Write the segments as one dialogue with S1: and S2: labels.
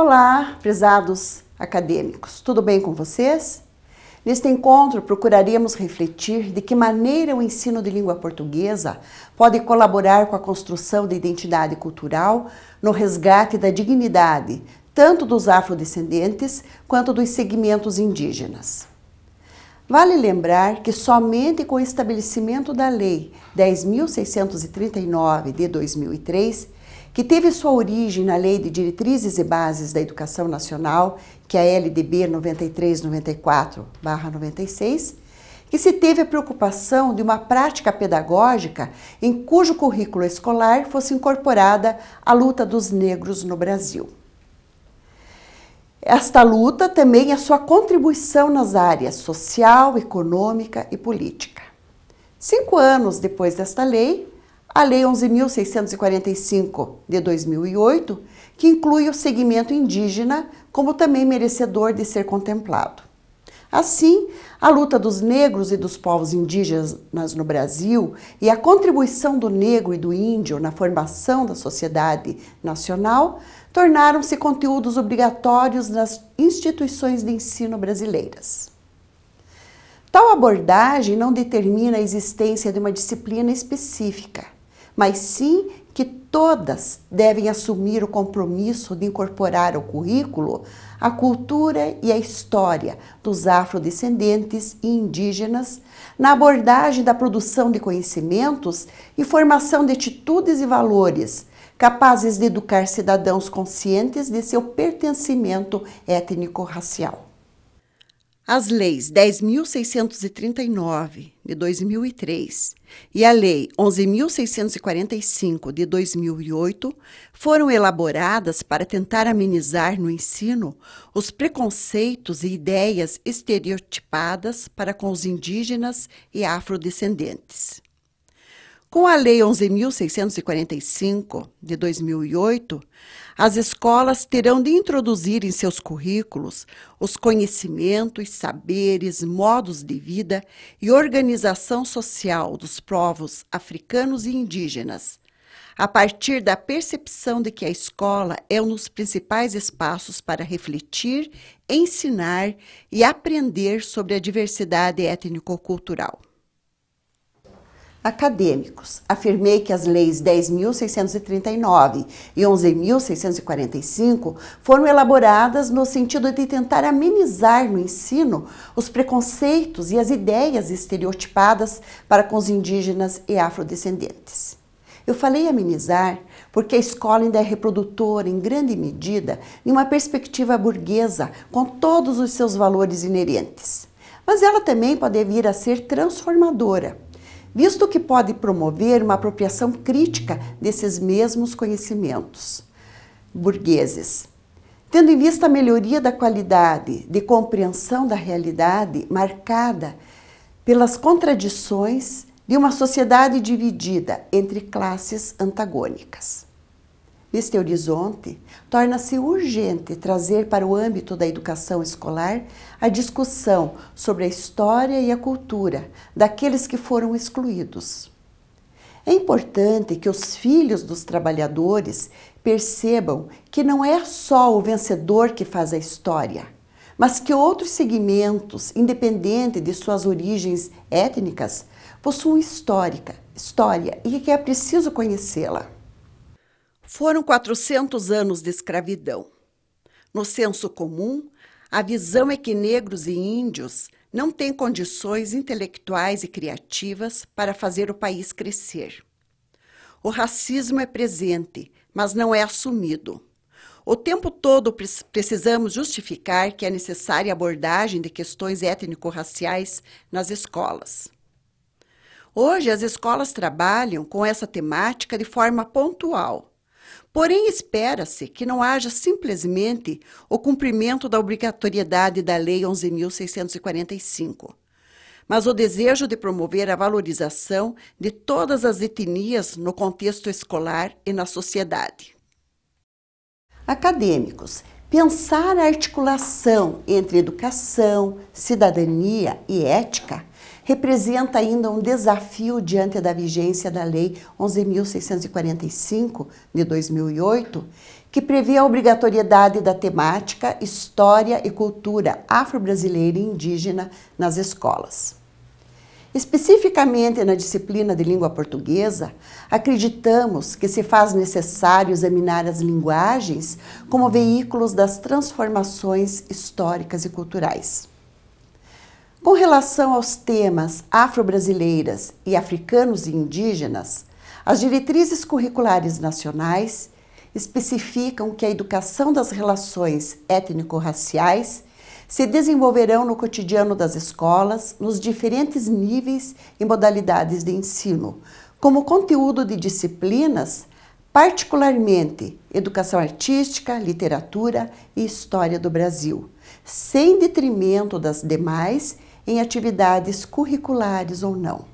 S1: Olá, prezados acadêmicos, tudo bem com vocês? Neste encontro, procuraríamos refletir de que maneira o ensino de língua portuguesa pode colaborar com a construção da identidade cultural no resgate da dignidade, tanto dos afrodescendentes quanto dos segmentos indígenas. Vale lembrar que somente com o estabelecimento da Lei 10.639 de 2003, que teve sua origem na Lei de Diretrizes e Bases da Educação Nacional, que é a LDB 9394/96, que se teve a preocupação de uma prática pedagógica em cujo currículo escolar fosse incorporada a luta dos negros no Brasil. Esta luta também é sua contribuição nas áreas social, econômica e política. 5 anos depois desta lei, a Lei 11.645 de 2008, que inclui o segmento indígena como também merecedor de ser contemplado. Assim, a luta dos negros e dos povos indígenas no Brasil e a contribuição do negro e do índio na formação da sociedade nacional tornaram-se conteúdos obrigatórios nas instituições de ensino brasileiras. Tal abordagem não determina a existência de uma disciplina específica, mas sim que todas devem assumir o compromisso de incorporar ao currículo a cultura e a história dos afrodescendentes e indígenas na abordagem da produção de conhecimentos e formação de atitudes e valores capazes de educar cidadãos conscientes de seu pertencimento étnico-racial. As leis 10.639 de 2003 e a Lei 11.645 de 2008 foram elaboradas para tentar amenizar no ensino os preconceitos e ideias estereotipadas para com os indígenas e afrodescendentes. Com a Lei 11.645 de 2008, as escolas terão de introduzir em seus currículos os conhecimentos, saberes, modos de vida e organização social dos povos africanos e indígenas, a partir da percepção de que a escola é um dos principais espaços para refletir, ensinar e aprender sobre a diversidade étnico-cultural. Acadêmicos, afirmei que as leis 10.639 e 11.645 foram elaboradas no sentido de tentar amenizar no ensino os preconceitos e as ideias estereotipadas para com os indígenas e afrodescendentes. Eu falei amenizar porque a escola ainda é reprodutora, em grande medida, de uma perspectiva burguesa com todos os seus valores inerentes. Mas ela também pode vir a ser transformadora, visto que pode promover uma apropriação crítica desses mesmos conhecimentos burgueses, tendo em vista a melhoria da qualidade de compreensão da realidade marcada pelas contradições de uma sociedade dividida entre classes antagônicas. Neste horizonte, torna-se urgente trazer para o âmbito da educação escolar a discussão sobre a história e a cultura daqueles que foram excluídos. É importante que os filhos dos trabalhadores percebam que não é só o vencedor que faz a história, mas que outros segmentos, independente de suas origens étnicas, possuem história e que é preciso conhecê-la. Foram 400 anos de escravidão. No senso comum, a visão é que negros e índios não têm condições intelectuais e criativas para fazer o país crescer. O racismo é presente, mas não é assumido. O tempo todo precisamos justificar que é necessária a abordagem de questões étnico-raciais nas escolas. Hoje, as escolas trabalham com essa temática de forma pontual. Porém, espera-se que não haja simplesmente o cumprimento da obrigatoriedade da Lei 11.645, mas o desejo de promover a valorização de todas as etnias no contexto escolar e na sociedade. Acadêmicos, pensar a articulação entre educação, cidadania e ética representa ainda um desafio diante da vigência da Lei 11.645, de 2008, que prevê a obrigatoriedade da temática História e Cultura Afro-Brasileira e Indígena nas escolas. Especificamente na disciplina de língua portuguesa, acreditamos que se faz necessário examinar as linguagens como veículos das transformações históricas e culturais. Com relação aos temas afro-brasileiras e africanos e indígenas, as diretrizes curriculares nacionais especificam que a educação das relações étnico-raciais se desenvolverão no cotidiano das escolas, nos diferentes níveis e modalidades de ensino, como conteúdo de disciplinas, particularmente educação artística, literatura e história do Brasil, sem detrimento das demais em atividades curriculares ou não.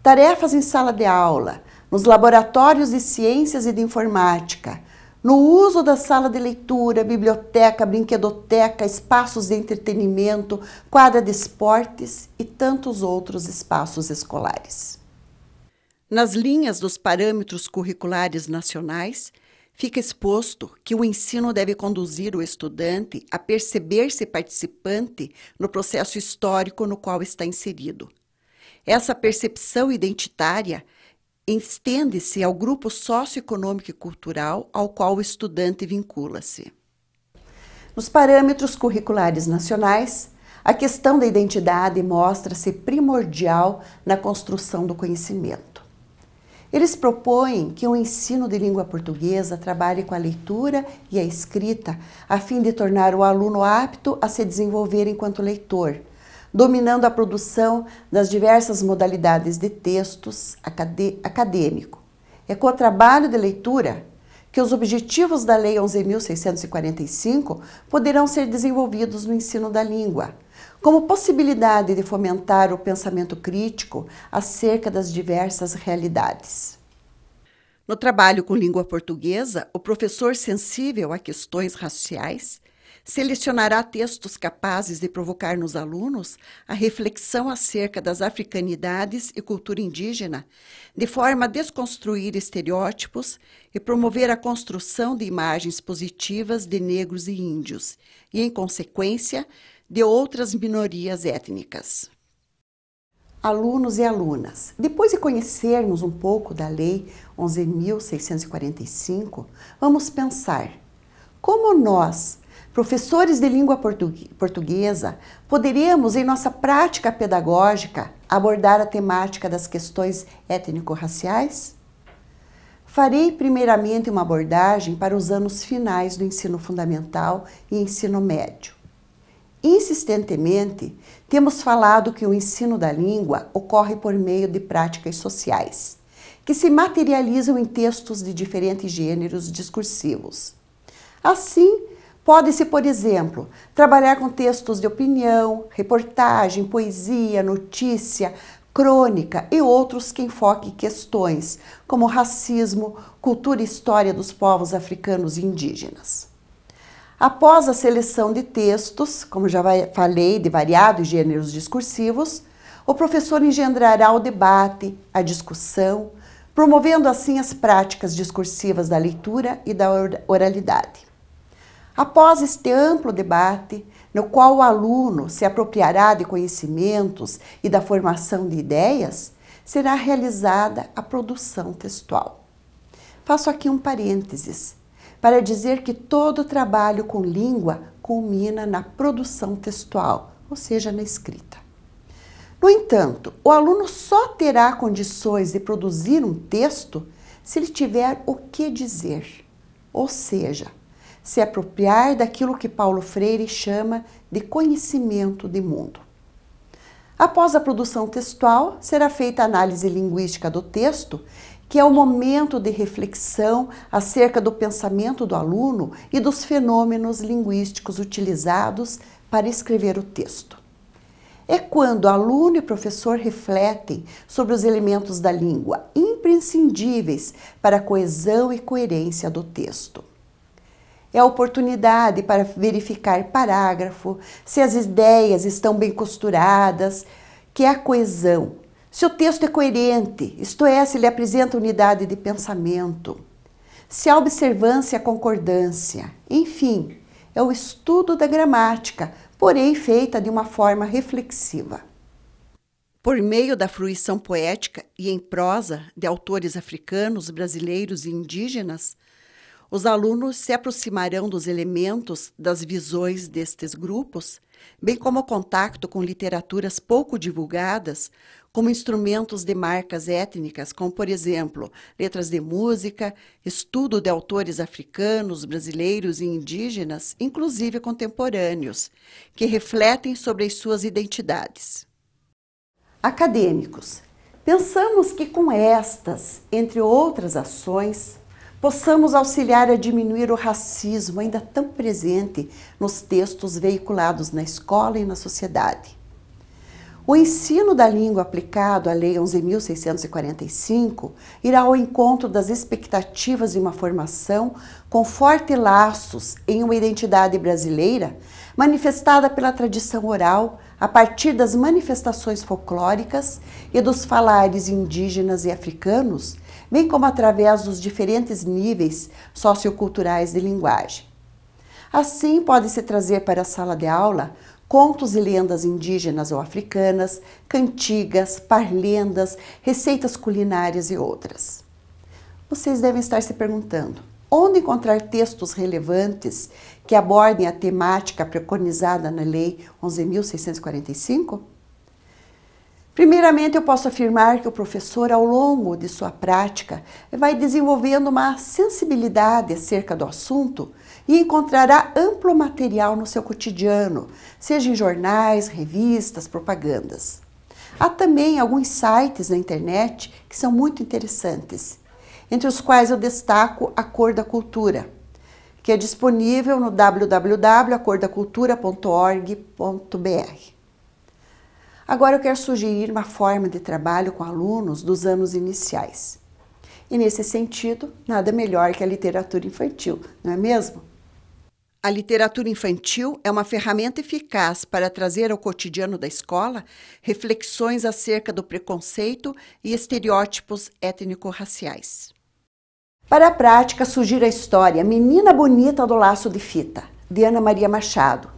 S1: Tarefas em sala de aula, nos laboratórios de ciências e de informática, no uso da sala de leitura, biblioteca, brinquedoteca, espaços de entretenimento, quadra de esportes e tantos outros espaços escolares. Nas linhas dos parâmetros curriculares nacionais, fica exposto que o ensino deve conduzir o estudante a perceber-se participante no processo histórico no qual está inserido. Essa percepção identitária estende-se ao grupo socioeconômico e cultural ao qual o estudante vincula-se. Nos parâmetros curriculares nacionais, a questão da identidade mostra-se primordial na construção do conhecimento. Eles propõem que o ensino de língua portuguesa trabalhe com a leitura e a escrita, a fim de tornar o aluno apto a se desenvolver enquanto leitor, dominando a produção das diversas modalidades de textos acadêmico. É com o trabalho de leitura que os objetivos da Lei 11.645 poderão ser desenvolvidos no ensino da língua, como possibilidade de fomentar o pensamento crítico acerca das diversas realidades. No trabalho com língua portuguesa, o professor sensível a questões raciais selecionará textos capazes de provocar nos alunos a reflexão acerca das africanidades e cultura indígena, de forma a desconstruir estereótipos e promover a construção de imagens positivas de negros e índios, e, em consequência, de outras minorias étnicas. Alunos e alunas, depois de conhecermos um pouco da Lei 11.645, vamos pensar como nós, professores de língua portuguesa, poderíamos, em nossa prática pedagógica, abordar a temática das questões étnico-raciais? Farei primeiramente uma abordagem para os anos finais do ensino fundamental e ensino médio. Insistentemente, temos falado que o ensino da língua ocorre por meio de práticas sociais, que se materializam em textos de diferentes gêneros discursivos. Assim, pode-se, por exemplo, trabalhar com textos de opinião, reportagem, poesia, notícia, crônica e outros que enfoquem questões como racismo, cultura e história dos povos africanos e indígenas. Após a seleção de textos, como já falei, de variados gêneros discursivos, o professor engendrará o debate, a discussão, promovendo assim as práticas discursivas da leitura e da oralidade. Após este amplo debate, no qual o aluno se apropriará de conhecimentos e da formação de ideias, será realizada a produção textual. Faço aqui um parênteses para dizer que todo trabalho com língua culmina na produção textual, ou seja, na escrita. No entanto, o aluno só terá condições de produzir um texto se ele tiver o que dizer, ou seja, se apropriar daquilo que Paulo Freire chama de conhecimento de mundo. Após a produção textual, será feita a análise linguística do texto, que é o momento de reflexão acerca do pensamento do aluno e dos fenômenos linguísticos utilizados para escrever o texto. É quando aluno e professor refletem sobre os elementos da língua imprescindíveis para a coesão e coerência do texto. É a oportunidade para verificar parágrafo, se as ideias estão bem costuradas, que é a coesão. Se o texto é coerente, isto é, se ele apresenta unidade de pensamento, se há observância e concordância, enfim, é o estudo da gramática, porém feita de uma forma reflexiva. Por meio da fruição poética e em prosa de autores africanos, brasileiros e indígenas, os alunos se aproximarão dos elementos das visões destes grupos, bem como o contato com literaturas pouco divulgadas, como instrumentos de marcas étnicas, como, por exemplo, letras de música, estudo de autores africanos, brasileiros e indígenas, inclusive contemporâneos, que refletem sobre as suas identidades. Acadêmicos, pensamos que com estas, entre outras ações, possamos auxiliar a diminuir o racismo ainda tão presente nos textos veiculados na escola e na sociedade. O ensino da língua aplicado à Lei 11.645 irá ao encontro das expectativas de uma formação com fortes laços em uma identidade brasileira, manifestada pela tradição oral, a partir das manifestações folclóricas e dos falares indígenas e africanos, bem como através dos diferentes níveis socioculturais de linguagem. Assim, pode-se trazer para a sala de aula contos e lendas indígenas ou africanas, cantigas, parlendas, receitas culinárias e outras. Vocês devem estar se perguntando, onde encontrar textos relevantes que abordem a temática preconizada na Lei 11.645? Primeiramente, eu posso afirmar que o professor, ao longo de sua prática, vai desenvolvendo uma sensibilidade acerca do assunto e encontrará amplo material no seu cotidiano, seja em jornais, revistas, propagandas. Há também alguns sites na internet que são muito interessantes, entre os quais eu destaco a Cor da Cultura, que é disponível no www.acordacultura.org.br. Agora eu quero sugerir uma forma de trabalho com alunos dos anos iniciais. E nesse sentido, nada melhor que a literatura infantil, não é mesmo? A literatura infantil é uma ferramenta eficaz para trazer ao cotidiano da escola reflexões acerca do preconceito e estereótipos étnico-raciais. Para a prática, sugiro a história Menina Bonita do Laço de Fita, de Ana Maria Machado,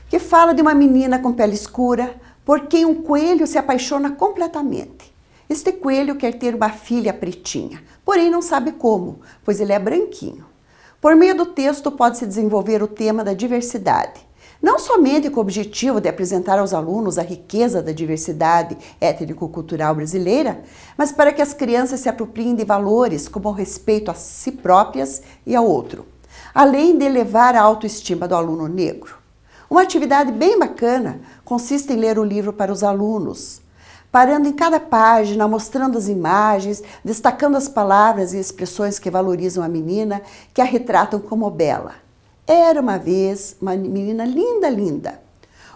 S1: que fala de uma menina com pele escura, por quem um coelho se apaixona completamente. Este coelho quer ter uma filha pretinha, porém não sabe como, pois ele é branquinho. Por meio do texto pode-se desenvolver o tema da diversidade, não somente com o objetivo de apresentar aos alunos a riqueza da diversidade étnico-cultural brasileira, mas para que as crianças se apropriem de valores como o respeito a si próprias e ao outro, além de elevar a autoestima do aluno negro. Uma atividade bem bacana consiste em ler o livro para os alunos, parando em cada página, mostrando as imagens, destacando as palavras e expressões que valorizam a menina, que a retratam como bela. Era uma vez uma menina linda, linda.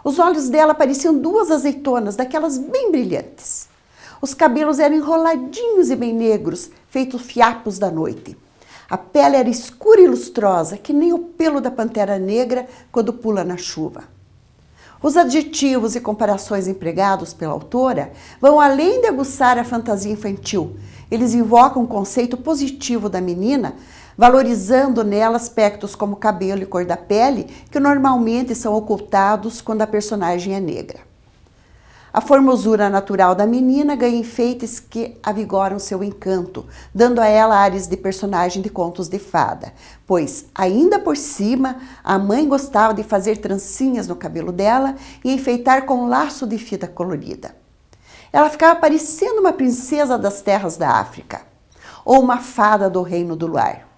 S1: Os olhos dela pareciam duas azeitonas, daquelas bem brilhantes. Os cabelos eram enroladinhos e bem negros, feitos fiapos da noite. A pele era escura e lustrosa, que nem o pelo da pantera negra quando pula na chuva. Os adjetivos e comparações empregados pela autora vão além de aguçar a fantasia infantil. Eles invocam um conceito positivo da menina, valorizando nela aspectos como cabelo e cor da pele, que normalmente são ocultados quando a personagem é negra. A formosura natural da menina ganha enfeites que avigoram seu encanto, dando a ela ares de personagem de contos de fada, pois, ainda por cima, a mãe gostava de fazer trancinhas no cabelo dela e enfeitar com um laço de fita colorida. Ela ficava parecendo uma princesa das terras da África, ou uma fada do reino do lar.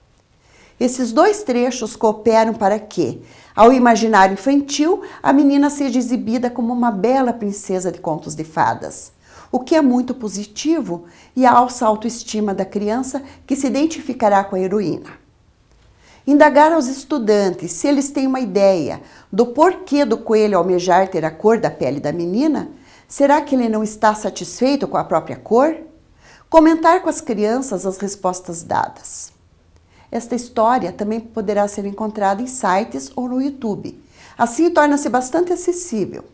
S1: Esses dois trechos cooperam para que, ao imaginário infantil, a menina seja exibida como uma bela princesa de contos de fadas, o que é muito positivo e alça a autoestima da criança que se identificará com a heroína. Indagar aos estudantes se eles têm uma ideia do porquê do coelho almejar ter a cor da pele da menina, será que ele não está satisfeito com a própria cor? Comentar com as crianças as respostas dadas. Esta história também poderá ser encontrada em sites ou no YouTube. Assim torna-se bastante acessível.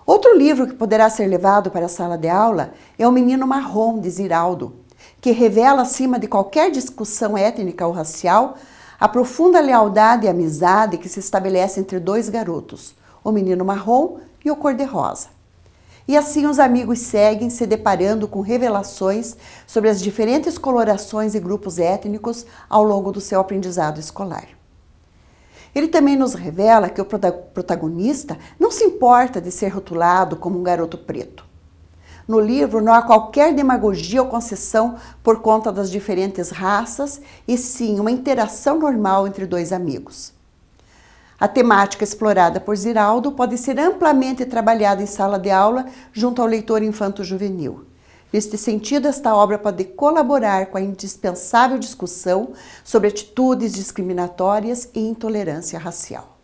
S1: Outro livro que poderá ser levado para a sala de aula é O Menino Marrom, de Ziraldo, que revela, acima de qualquer discussão étnica ou racial, a profunda lealdade e amizade que se estabelece entre dois garotos, o menino marrom e o cor-de-rosa. E assim os amigos seguem se deparando com revelações sobre as diferentes colorações e grupos étnicos ao longo do seu aprendizado escolar. Ele também nos revela que o protagonista não se importa de ser rotulado como um garoto preto. No livro não há qualquer demagogia ou concessão por conta das diferentes raças, e sim uma interação normal entre dois amigos. A temática explorada por Ziraldo pode ser amplamente trabalhada em sala de aula junto ao leitor infanto-juvenil. Neste sentido, esta obra pode colaborar com a indispensável discussão sobre atitudes discriminatórias e intolerância racial.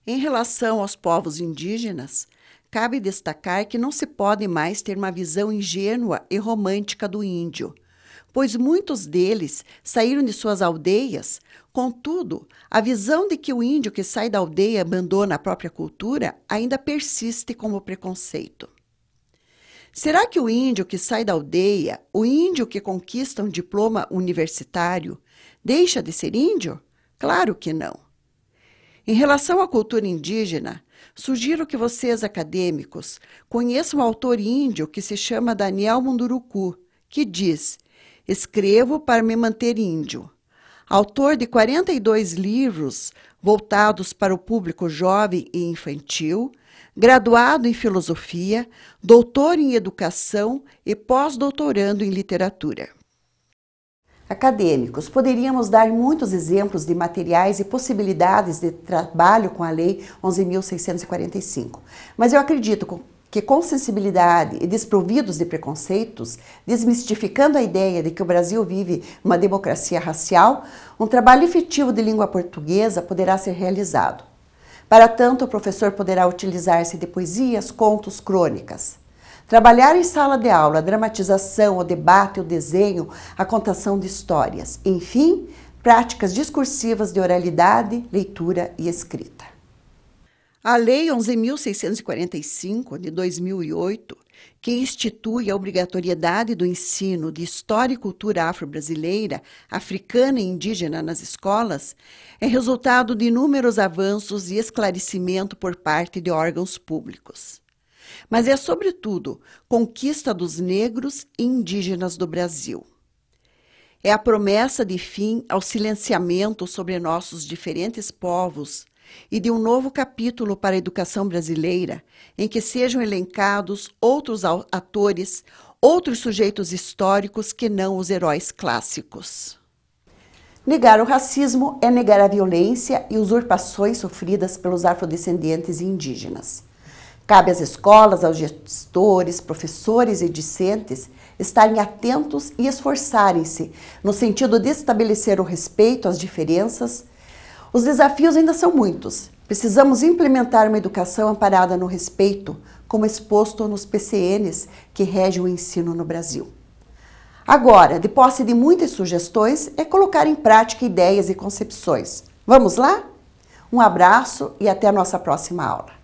S1: Em relação aos povos indígenas, cabe destacar que não se pode mais ter uma visão ingênua e romântica do índio, pois muitos deles saíram de suas aldeias. Contudo, a visão de que o índio que sai da aldeia abandona a própria cultura ainda persiste como preconceito. Será que o índio que sai da aldeia, o índio que conquista um diploma universitário, deixa de ser índio? Claro que não. Em relação à cultura indígena, sugiro que vocês, acadêmicos, conheçam um autor índio que se chama Daniel Munduruku, que diz: "Escrevo para me manter índio". Autor de 42 livros voltados para o público jovem e infantil, graduado em filosofia, doutor em educação e pós-doutorando em literatura. Acadêmicos, poderíamos dar muitos exemplos de materiais e possibilidades de trabalho com a Lei 11.645, mas eu acredito que com sensibilidade e desprovidos de preconceitos, desmistificando a ideia de que o Brasil vive uma democracia racial, um trabalho efetivo de língua portuguesa poderá ser realizado. Para tanto, o professor poderá utilizar-se de poesias, contos, crônicas. Trabalhar em sala de aula a dramatização, o debate, o desenho, a contação de histórias. Enfim, práticas discursivas de oralidade, leitura e escrita. A Lei 11.645, de 2008, que institui a obrigatoriedade do ensino de história e cultura afro-brasileira, africana e indígena nas escolas, é resultado de inúmeros avanços e esclarecimento por parte de órgãos públicos. Mas é, sobretudo, conquista dos negros e indígenas do Brasil. É a promessa de fim ao silenciamento sobre nossos diferentes povos e de um novo capítulo para a educação brasileira, em que sejam elencados outros atores, outros sujeitos históricos que não os heróis clássicos. Negar o racismo é negar a violência e usurpações sofridas pelos afrodescendentes e indígenas. Cabe às escolas, aos gestores, professores e discentes estarem atentos e esforçarem-se no sentido de estabelecer o respeito às diferenças. Os desafios ainda são muitos. Precisamos implementar uma educação amparada no respeito, como exposto nos PCNs que regem o ensino no Brasil. Agora, de posse de muitas sugestões, é colocar em prática ideias e concepções. Vamos lá? Um abraço e até a nossa próxima aula.